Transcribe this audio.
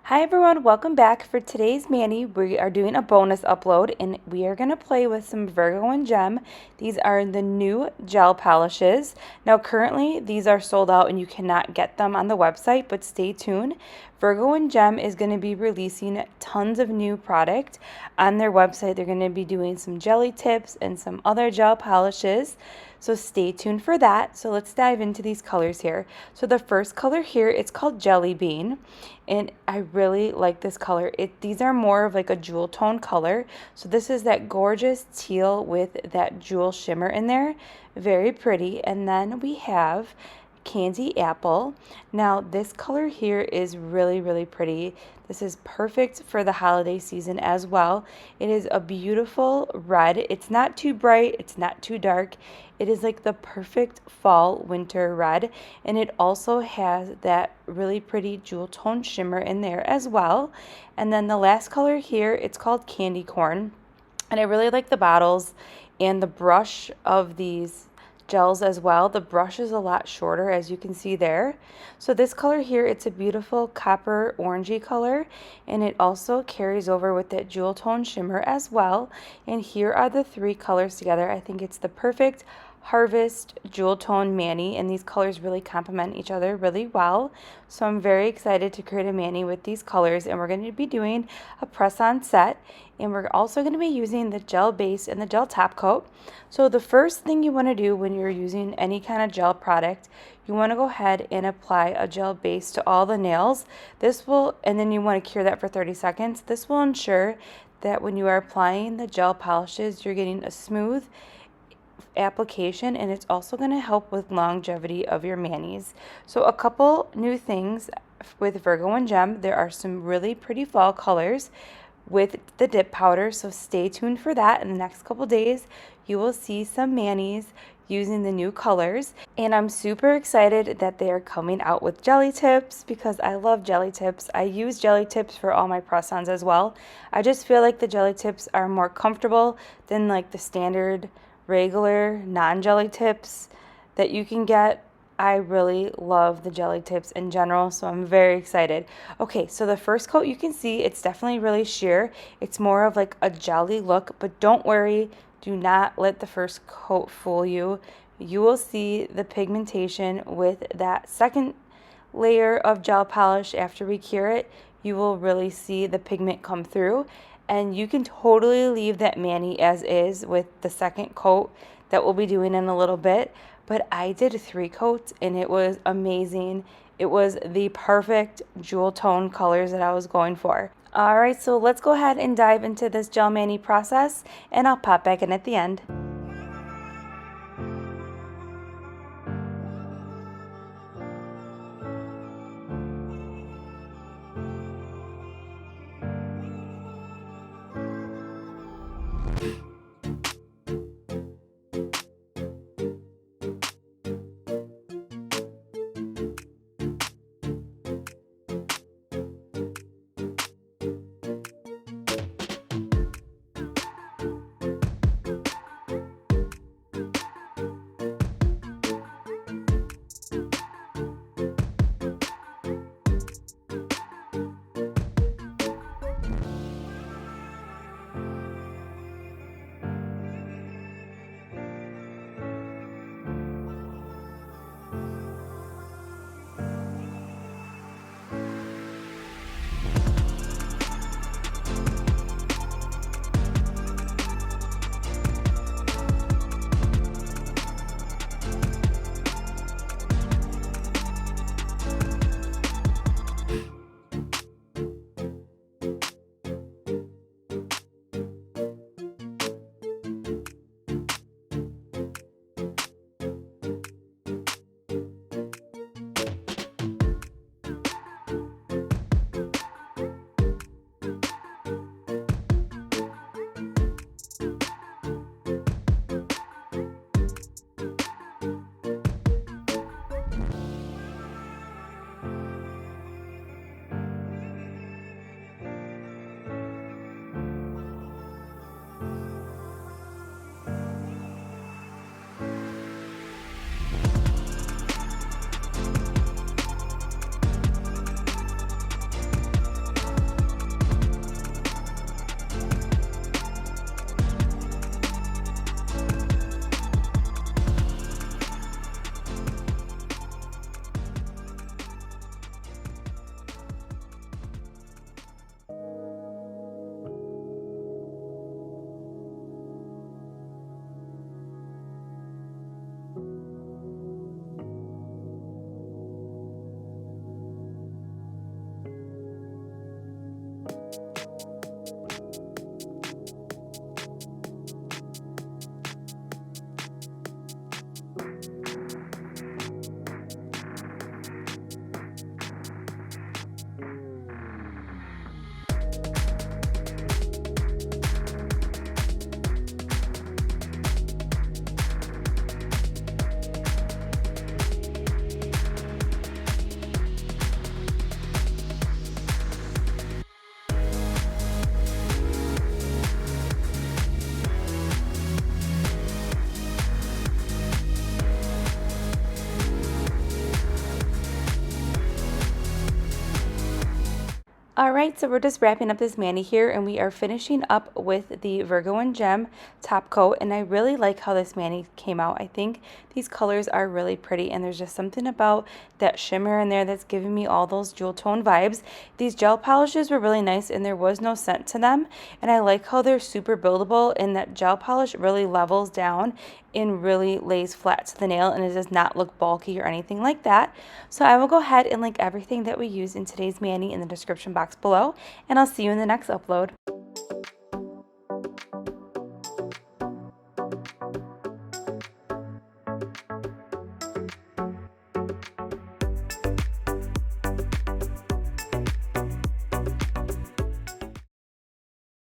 Hi everyone, welcome back. For today's mani, we are doing a bonus upload and we are going to play with some Virgo Gem. These are the new gel polishes. Now currently these are sold out and you cannot get them on the website, but stay tuned. Virgo Gem is going to be releasing tons of new product on their website. They're going to be doing some jelly tips and some other gel polishes. So stay tuned for that. So let's dive into these colors here. So the first color here, it's called Jelly Bean. And I really like this color. These are more of like a jewel tone color. So this is that gorgeous teal with that jewel shimmer in there. Very pretty. And then we have Candy Apple. Now this color here is really pretty. This is perfect for the holiday season as well. It is a beautiful red. It's not too bright, it's not too dark. It is like the perfect fall winter red, and it also has that really pretty jewel tone shimmer in there as well. And then the last color here, it's called Candy Corn, and I really like the bottles and the brush of these gels as well. The brush is a lot shorter, as you can see there. So this color here, it's a beautiful copper orangey color, and it also carries over with that jewel tone shimmer as well. And here are the three colors together. I think it's the perfect harvest jewel tone mani, and these colors really complement each other really well. So I'm very excited to create a mani with these colors, and we're going to be doing a press-on set, and we're also going to be using the gel base and the gel top coat. So the first thing you want to do when you're using any kind of gel product, you want to go ahead and apply a gel base to all the nails. And then you want to cure that for 30 seconds. This will ensure that when you are applying the gel polishes, you're getting a smooth application, and it's also going to help with longevity of your manis. So a couple new things with Virgo Gem. There are some really pretty fall colors with the dip powder, so stay tuned for that. In the next couple days you will see some manis using the new colors, and I'm super excited that they are coming out with jelly tips because I love jelly tips. I use jelly tips for all my press-ons as well. I just feel like the jelly tips are more comfortable than like the standard regular non-jelly tips that you can get. I really love the jelly tips in general, so I'm very excited. Okay, so the first coat, you can see it's definitely really sheer. It's more of like a jelly look, but don't worry, do not let the first coat fool you. You will see the pigmentation with that second layer of gel polish. After we cure it, you will really see the pigment come through, and you can totally leave that mani as is with the second coat that we'll be doing in a little bit. But I did 3 coats and it was amazing. It was the perfect jewel tone colors that I was going for. All right, so let's go ahead and dive into this gel mani process, and I'll pop back in at the end. Alright, so we're just wrapping up this mani here, and we are finishing up with the Virgo and Gem top coat, and I really like how this mani came out. I think these colors are really pretty, and there's just something about that shimmer in there that's giving me all those jewel tone vibes. These gel polishes were really nice, and there was no scent to them, and I like how they're super buildable, and that gel polish really levels down and really lays flat to the nail, and it does not look bulky or anything like that. So I will go ahead and link everything that we use in today's mani in the description box below, and I'll see you in the next upload.